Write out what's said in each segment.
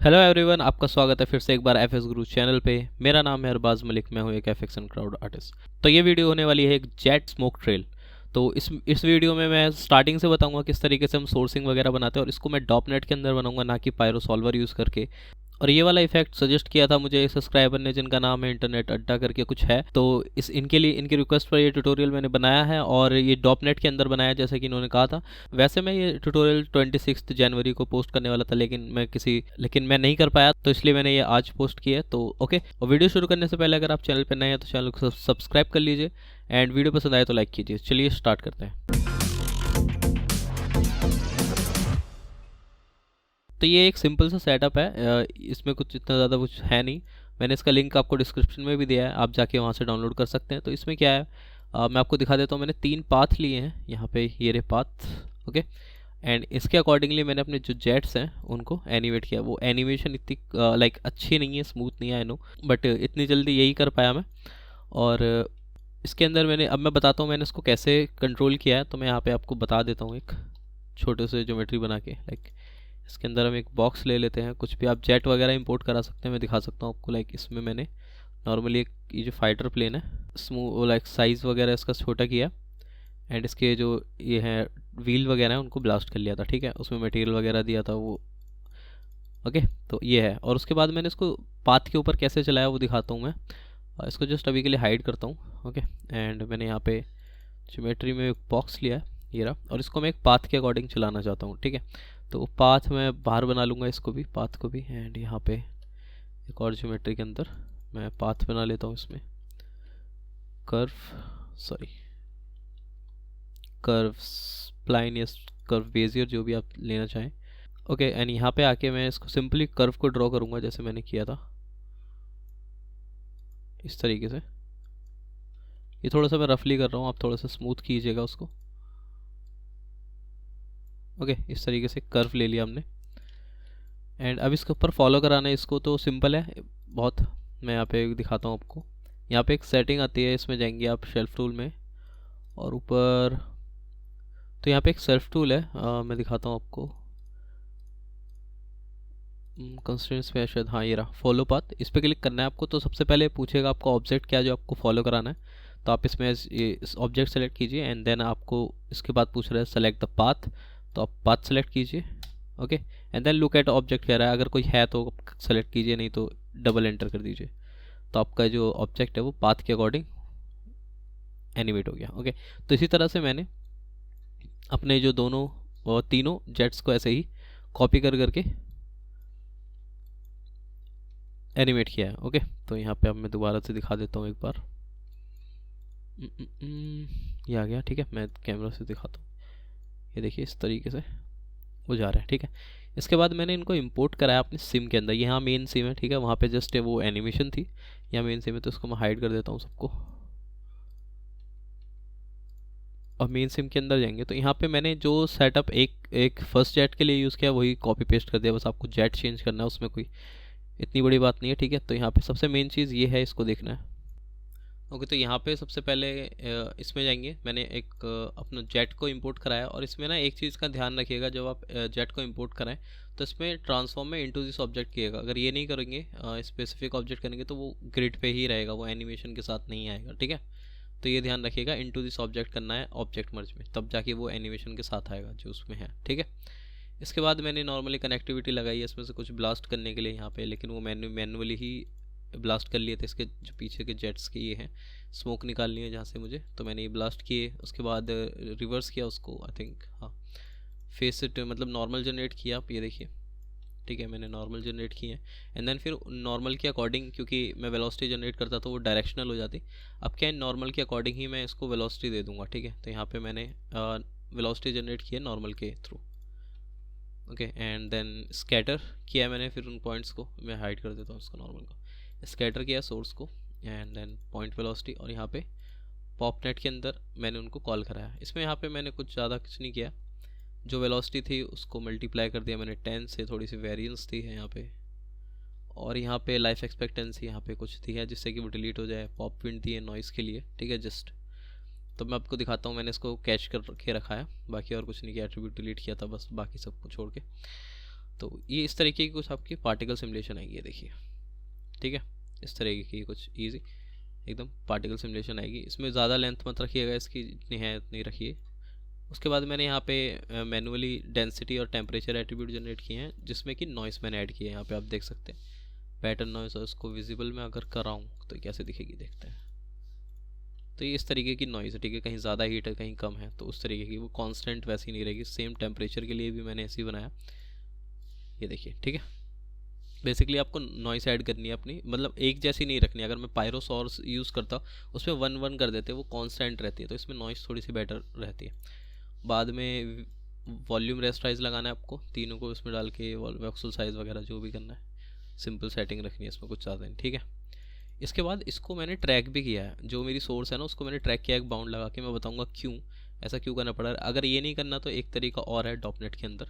Hello everyone, आपका स्वागत है फिर से एक बार एफ एस गुरु चैनल पे। मेरा नाम है अरबाज मलिक, मैं हूँ एक एफएक्स एंड क्राउड आर्टिस्ट। तो ये वीडियो होने वाली है एक जेट स्मोक ट्रेल। तो इस वीडियो में मैं स्टार्टिंग से बताऊंगा किस तरीके से हम सोर्सिंग वगैरह बनाते हैं, और इसको मैं डॉप नेट के अंदर बनाऊंगा, ना कि पायरो सॉल्वर यूज़ करके। और ये वाला इफेक्ट सजेस्ट किया था मुझे एक सब्सक्राइबर ने, जिनका नाम है इंटरनेट अड्डा करके कुछ है। तो इस इनके लिए, इनकी रिक्वेस्ट पर ये ट्यूटोरियल मैंने बनाया है, और ये डॉप नेट के अंदर बनाया जैसे कि इन्होंने कहा था। वैसे मैं ये ट्यूटोरियल 26 जनवरी को पोस्ट करने वाला था, लेकिन मैं नहीं कर पाया, तो इसलिए मैंने ये आज पोस्ट किया है। तो ओके, और वीडियो शुरू करने से पहले अगर आप चैनल पर नए हैं तो चैनल को सब्सक्राइब कर लीजिए, एंड वीडियो पसंद आए तो लाइक कीजिए। चलिए स्टार्ट करते हैं। तो ये एक सिंपल सा सेटअप है, इसमें कुछ इतना ज़्यादा कुछ है नहीं। मैंने इसका लिंक आपको डिस्क्रिप्शन में भी दिया है, आप जाके वहाँ से डाउनलोड कर सकते हैं। तो इसमें क्या है, मैं आपको दिखा देता हूँ। मैंने 3 पाथ लिए हैं यहाँ पे, ये रहे पाथ। ओके, एंड इसके अकॉर्डिंगली मैंने अपने जो जेट्स हैं उनको एनिमेट किया। वो एनिमेशन इतनी लाइक अच्छी नहीं है, स्मूथ नहीं है, आई नो, बट इतनी जल्दी यही कर पाया मैं। और इसके अंदर मैं बताता हूँ मैंने इसको कैसे कंट्रोल किया है। तो मैं यहाँ पे आपको बता देता हूँ, एक छोटे से ज्योमेट्री बना के। लाइक इसके अंदर हम एक बॉक्स ले लेते हैं, कुछ भी आप जेट वगैरह इंपोर्ट करा सकते हैं, मैं दिखा सकता हूँ आपको। लाइक इसमें मैंने नॉर्मली एक ये जो फाइटर प्लेन है, स्मूथ लाइक साइज़ वगैरह इसका छोटा किया, एंड इसके जो ये है व्हील वगैरह है उनको ब्लास्ट कर लिया था। ठीक है, उसमें मटेरियल वगैरह दिया था वो। ओके, तो ये है। और उसके बाद मैंने इसको पाथ के ऊपर कैसे चलाया वो दिखाता हूँ मैं। इसको जस्ट अभी के लिए हाइड करता हूँ। ओके, एंड मैंने यहाँ पे ज्योमेट्री में एक बॉक्स लिया है, ये रहा, और इसको मैं एक पाथ के अकॉर्डिंग चलाना चाहता हूँ। ठीक है, तो पाथ मैं बाहर बना लूँगा, इसको भी, पाथ को भी। एंड यहाँ पे एक और ज्योमेट्री के अंदर मैं पाथ बना लेता हूँ, इसमें कर्व स्प्लाइन या कर्व बेजियर, जो भी आप लेना चाहें। ओके, एंड यहाँ पे आके मैं इसको सिंपली कर्व को ड्रॉ करूँगा जैसे मैंने किया था, इस तरीके से। ये थोड़ा सा मैं रफली कर रहा हूँ, आप थोड़ा सा स्मूथ कीजिएगा उसको। ओके, इस तरीके से कर्व ले लिया हमने, एंड अब इसके ऊपर फॉलो कराना है इसको। तो सिंपल है बहुत, मैं यहाँ पे दिखाता हूँ आपको। यहाँ पे एक सेटिंग आती है, इसमें जाएंगे आप शेल्फ टूल में, और ऊपर तो यहाँ पे एक सेल्फ टूल है, मैं दिखाता हूँ आपको। कंस्ट्रेंट्स पे शायद, हाँ ये रहा, फॉलो पाथ। इस पर क्लिक करना है आपको। तो सबसे पहले पूछेगा आपको ऑब्जेक्ट क्या जो आपको फॉलो कराना है। तो आप इसमें इस ऑब्जेक्ट सेलेक्ट कीजिए, एंड देन आपको इसके बाद पूछ रहा है सेलेक्ट द पाथ, तो आप पाथ सेलेक्ट कीजिए। Okay, and then look at object कह रहा है, अगर कोई है तो सेलेक्ट कीजिए, नहीं तो डबल एंटर कर दीजिए। तो आपका जो ऑब्जेक्ट है वो पाथ के अकॉर्डिंग एनिमेट हो गया। ओके, तो इसी तरह से मैंने अपने जो दोनों और तीनों जेट्स को ऐसे ही कॉपी कर करके एनिमेट किया है। ओके, तो यहाँ पे अब मैं दोबारा से दिखा देता हूँ एक बार। ये आ गया। ठीक है, मैं कैमरा से दिखाता हूँ। ये देखिए, इस तरीके से वो जा रहा है। ठीक है, इसके बाद मैंने इनको इंपोर्ट कराया अपने सिम के अंदर। यहाँ मेन सिम है, ठीक है, वहाँ पे जस्ट वो एनिमेशन थी, यहाँ मेन सिम है, तो इसको मैं हाइड कर देता हूँ सबको। और मेन सिम के अंदर जाएंगे, तो यहाँ पे मैंने जो सेटअप एक फर्स्ट जेट के लिए यूज़ किया वही कॉपी पेस्ट कर दिया। बस आपको जेट चेंज करना है, उसमें कोई इतनी बड़ी बात नहीं है। ठीक है, तो यहाँ पे सबसे मेन चीज़ ये है, इसको देखना है। ओके, तो यहाँ पे सबसे पहले इसमें जाएंगे। मैंने एक अपना जेट को इंपोर्ट कराया, और इसमें ना एक चीज़ का ध्यान रखिएगा, जब आप जेट को इंपोर्ट कराएं तो इसमें ट्रांसफॉर्म में इनटू दिस ऑब्जेक्ट किएगा। अगर ये नहीं करेंगे, स्पेसिफिक ऑब्जेक्ट करेंगे, तो वो ग्रिड पे ही रहेगा, वो एनिमेशन के साथ नहीं आएगा। ठीक है, तो ये ध्यान रखिएगा, इनटू दिस ऑब्जेक्ट करना है ऑब्जेक्ट मर्ज में, तब जाके वो एनिमेशन के साथ आएगा जो उसमें है। ठीक है, इसके बाद मैंने नॉर्मली कनेक्टिविटी लगाई है इसमें से कुछ ब्लास्ट करने के लिए यहाँ पे, लेकिन वो मैनुअली ही ब्लास्ट कर लिए थे। इसके जो पीछे के जेट्स के ये हैं, स्मोक निकालनी है जहाँ से मुझे, तो मैंने ये ब्लास्ट किए। उसके बाद रिवर्स किया उसको, आई थिंक, हाँ, फेस इट मतलब नॉर्मल जनरेट किया आप, ये देखिए। ठीक है, मैंने नॉर्मल जनरेट किए हैं, एंड देन फिर नॉर्मल के अकॉर्डिंग, क्योंकि मैं वेलोसिटी जनरेट करता तो वो डायरेक्शनल हो जाती। अब क्या है, नॉर्मल के अकॉर्डिंग ही मैं इसको वेलोसिटी दे दूंगा। ठीक है, तो यहाँ पे मैंने वेलोसिटी जनरेट किया नॉर्मल के through. Okay, and then scatter किया मैंने, फिर उन पॉइंट्स को मैं हाइड कर देता हूँ, उसका नॉर्मल का स्कैटर किया सोर्स को, एंड देन पॉइंट वेलोसिटी, और यहाँ पे पॉप नेट के अंदर मैंने उनको कॉल कराया। इसमें यहाँ पे मैंने कुछ ज़्यादा कुछ नहीं किया, जो वेलोसिटी थी उसको मल्टीप्लाई कर दिया मैंने 10 से, थोड़ी सी वेरिएंस थी है यहाँ पे, और यहाँ पे लाइफ एक्सपेक्टेंसी यहाँ पे कुछ थी है जिससे कि वो डिलीट हो जाए। पॉप विंड दी है नॉइज़ के लिए। ठीक है, जस्ट तो मैं आपको दिखाता हूँ, मैंने इसको कैच कर के रखा है, बाकी और कुछ नहीं किया, एट्रीब्यूट डिलीट किया था बस, बाकी सबको छोड़ के। तो ये इस तरीके की कुछ आपकी पार्टिकल सिमुलेशन आएगी, ये देखिए, ठीक है, इस तरीके की कुछ ईजी एकदम पार्टिकल सिमुलेशन आएगी। इसमें ज़्यादा लेंथ मत रखिएगा, इसकी जितनी है उतनी रखिए। उसके बाद मैंने यहाँ पे मैनुअली डेंसिटी और टेम्परेचर एट्रीब्यूट जनरेट किए हैं, जिसमें कि नॉइस मैंने ऐड किया है। यहाँ पे आप देख सकते हैं पैटर्न नॉइस, और इसको विजिबल में अगर कराऊँ तो कैसे दिखेगी देखते हैं। तो ये इस तरीके की नॉइस है, ठीक है, कहीं ज़्यादा हीट है कहीं कम है, तो उस तरीके की वो कांस्टेंट वैसी नहीं रहेगी। सेम टेम्परेचर के लिए भी मैंने ऐसे ही बनाया, ये देखिए, ठीक है। बेसिकली आपको नॉइस ऐड करनी है अपनी, मतलब एक जैसी नहीं रखनी। अगर मैं पायरो सोर्स यूज़ करता उसमें 1 1 कर देते, वो कांस्टेंट रहती है, तो इसमें नॉइस थोड़ी सी बेटर रहती है। बाद में वॉल्यूम रेस्टराइज लगाना है आपको, तीनों को इसमें डाल के वॉक्सल साइज़ वगैरह जो भी करना है, सिंपल सेटिंग रखनी है इसमें, कुछ ज़्यादा नहीं, ठीक है। इसके बाद इसको मैंने ट्रैक भी किया है, जो मेरी सोर्स है ना उसको मैंने ट्रैक किया एक बाउंड लगा के। मैं बताऊंगा क्यों ऐसा क्यों करना पड़ा। अगर ये नहीं करना तो एक तरीका और है डॉपनेट के अंदर,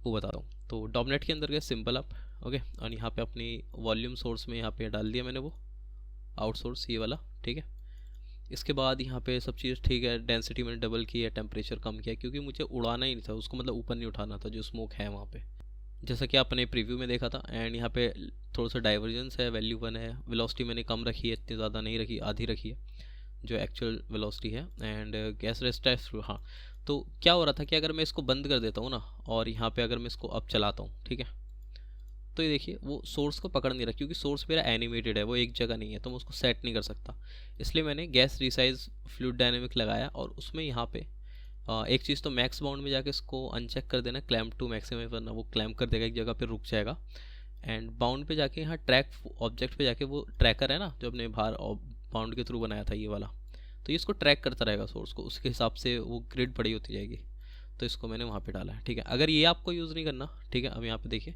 वो बताता हूँ। तो डॉपनेट के अंदर गए सिंपल आप, ओके, और यहाँ पे अपनी वॉल्यूम सोर्स में यहाँ पे डाल दिया मैंने वो आउट सोर्स, ये वाला, ठीक है। इसके बाद यहाँ पे सब चीज़ ठीक है, डेंसिटी मैंने डबल की है, टेम्परेचर कम किया, क्योंकि मुझे उड़ाना ही नहीं था उसको, मतलब ऊपर नहीं उठाना था जो स्मोक है वहाँ पे, जैसा कि आपने प्रीव्यू में देखा था। एंड यहाँ पे थोड़ा सा डाइवर्जेंस है, वैल्यू 1 है। वेलोसिटी मैंने कम रखी है, इतनी ज़्यादा नहीं रखी, आधी रखी है जो एक्चुअल वेलोसिटी है। एंड गैस रेस्टाइज, हाँ, तो क्या हो रहा था कि अगर मैं इसको बंद कर देता हूँ ना, और यहाँ पे अगर मैं इसको अब चलाता हूँ, ठीक है, तो ये देखिए वो सोर्स को पकड़ नहीं रहा, क्योंकि सोर्स मेरा एनिमेटेड है, वो एक जगह नहीं है, तो मैं उसको सेट नहीं कर सकता। इसलिए मैंने गैस रिसाइज फ्लूइड डायनेमिक लगाया, और उसमें यहाँ पे एक चीज़ तो मैक्स बाउंड में जाके इसको अनचेक कर देना, क्लैम्प टू मैक्सिमम, वरना वो क्लैम्प कर देगा एक जगह पे, रुक जाएगा। एंड बाउंड पे जाके यहाँ ट्रैक ऑब्जेक्ट पे जाके, वो ट्रैकर है ना जो अपने बाहर बाउंड के थ्रू बनाया था ये वाला, तो ये इसको ट्रैक करता रहेगा सोर्स को, उसके हिसाब से वो ग्रिड बड़ी होती जाएगी। तो इसको मैंने वहाँ पे डाला है, ठीक है। अगर ये आपको यूज़ नहीं करना, ठीक है, अब यहाँ पे देखिए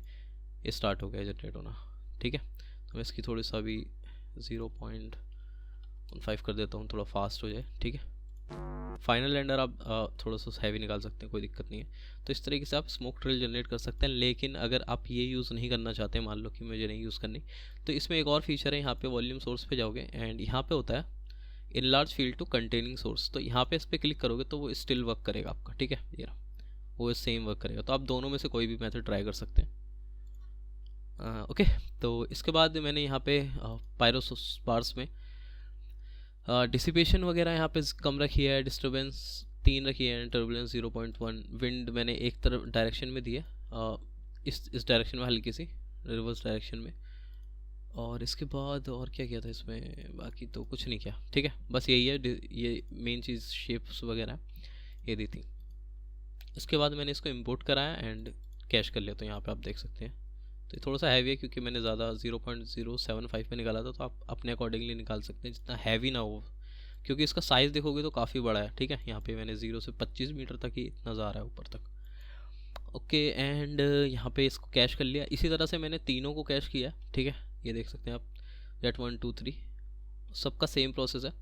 ये स्टार्ट हो गया जनरेट होना, ठीक है। तो मैं इसकी थोड़ी सा भी 0.15 कर देता हूँ, थोड़ा फास्ट हो जाए, ठीक है। फाइनल रेंडर आप थोड़ा सा हैवी निकाल सकते हैं, कोई दिक्कत नहीं है। तो इस तरीके से आप स्मोक ट्रेल जनरेट कर सकते हैं। लेकिन अगर आप ये यूज़ नहीं करना चाहते, मान लो कि मुझे नहीं यूज़ करनी, तो इसमें एक और फीचर है। यहाँ पे वॉल्यूम सोर्स पे जाओगे, एंड यहाँ पे होता है enlarge field to containing source, तो यहाँ पे इस पर क्लिक करोगे तो वो स्टिल वर्क करेगा आपका, ठीक है, ये वो सेम वर्क करेगा। तो आप दोनों में से कोई भी मेथड ट्राई कर सकते हैं। ओके, तो इसके बाद मैंने यहाँ पे पायरो पार्स में डिसिपेशन वगैरह यहाँ पे कम रखी है, डिस्टर्बेंस 3 रखी है, टर्बुलेंस 0.1, विंड मैंने एक तरफ डायरेक्शन में दी है, इस डायरेक्शन में हल्की सी रिवर्स डायरेक्शन में। और इसके बाद और क्या किया था इसमें, बाकी तो कुछ नहीं किया, ठीक है, बस यही है, ये मेन चीज़ शेप्स वगैरह ये दी थी। उसके बाद मैंने इसको इंपोर्ट कराया एंड कैश कर लिया। तो यहाँ पे आप देख सकते हैं, तो ये थोड़ा सा हैवी है क्योंकि मैंने ज़्यादा 0.075 पे निकाला था, तो आप अपने अकॉर्डिंगली निकाल सकते हैं, जितना हैवी ना हो, क्योंकि इसका साइज़ देखोगे तो काफ़ी बड़ा है, ठीक है। यहाँ पे मैंने 0 से 25 मीटर तक ही इतना जा रहा है ऊपर तक। ओके, एंड यहाँ पे इसको कैश कर लिया। इसी तरह से मैंने तीनों को कैश किया, ठीक है, ये देख सकते हैं आप, जेट 1 2 3 सबका सेम प्रोसेस है।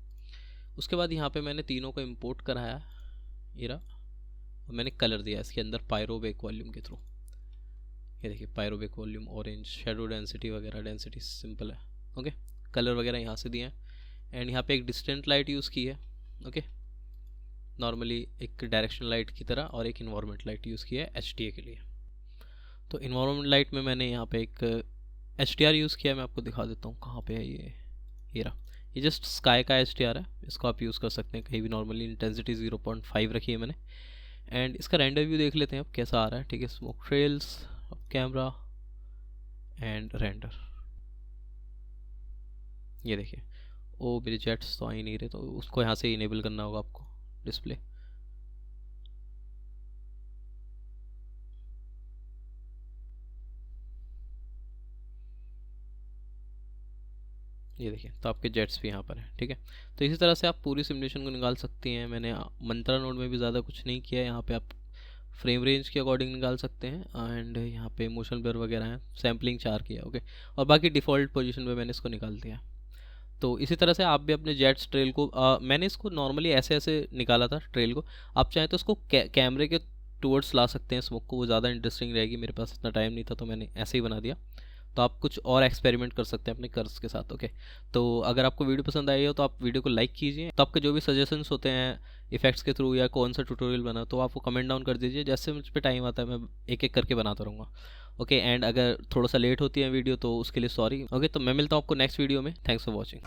उसके बाद यहाँ पे मैंने तीनों को इम्पोर्ट कराया, ये रहा, और मैंने कलर दिया इसके अंदर पायरोबेक वॉल्यूम के थ्रू। ये देखिए पायरोबेक वॉल्यूम ऑरेंज, शेडो डेंसिटी वगैरह, डेंसिटी सिंपल है, ओके। कलर वगैरह यहाँ से दिए हैं, एंड यहाँ पे एक डिस्टेंट लाइट यूज़ की है, ओके, नॉर्मली एक डायरेक्शनल लाइट की तरह, और एक इन्वायरमेंट लाइट यूज़ की है HDR के लिए। तो इन्वायरमेंट लाइट में मैंने यहाँ पे एक HDR यूज़ किया है, मैं आपको दिखा देता हूँ कहाँ पे है ये रहा, ये जस्ट स्काई का HDR है, इसको आप यूज़ कर सकते हैं कहीं भी। नॉर्मली इंटेंसिटी 0.5 रखी है मैंने। एंड इसका रेंडर व्यू देख लेते हैं अब कैसा आ रहा है, ठीक है। स्मोक ट्रेल्स, अब कैमरा एंड रेंडर, ये देखिए, ओ मेरे जेट्स तो आ ही नहीं रहे, तो उसको यहाँ से इनेबल करना होगा आपको डिस्प्ले। ये देखिए, तो आपके जेट्स भी यहाँ पर है, ठीक है। तो इसी तरह से आप पूरी सिमुलेशन को निकाल सकती हैं। मैंने मंत्रा नोड में भी ज़्यादा कुछ नहीं किया, यहाँ पे आप फ्रेम रेंज के अकॉर्डिंग निकाल सकते हैं। एंड यहाँ पे मोशन ब्लर वगैरह है, सैम्पलिंग 4 किया, ओके, और बाकी डिफ़ॉल्ट पोजीशन पे मैंने इसको निकाल दिया। तो इसी तरह से आप भी अपने जेट्स ट्रेल को मैंने इसको नॉर्मली ऐसे ऐसे निकाला था ट्रेल को, आप चाहें तो इसको कैमरे के टूवर्ड्स ला सकते हैं स्मोक को, वो ज़्यादा इंटरेस्टिंग रहेगी। मेरे पास इतना टाइम नहीं था तो मैंने ऐसे ही बना दिया। तो आप कुछ और एक्सपेरिमेंट कर सकते हैं अपने कर्व्स के साथ, ओके। तो अगर आपको वीडियो पसंद आई हो तो आप वीडियो को लाइक कीजिए। तो आपके जो भी सजेशंस होते हैं इफेक्ट्स के थ्रू या कौन सा ट्यूटोरियल बना, तो आप वो कमेंट डाउन कर दीजिए। जैसे मुझ पे टाइम आता है मैं एक एक करके बनाता रहूँगा। ओके, एंड अगर थोड़ा सा लेट होती है वीडियो तो उसके लिए सॉरी। ओके, तो मैं मिलता हूँ आपको नेक्स्ट वीडियो में। Thanks for watching.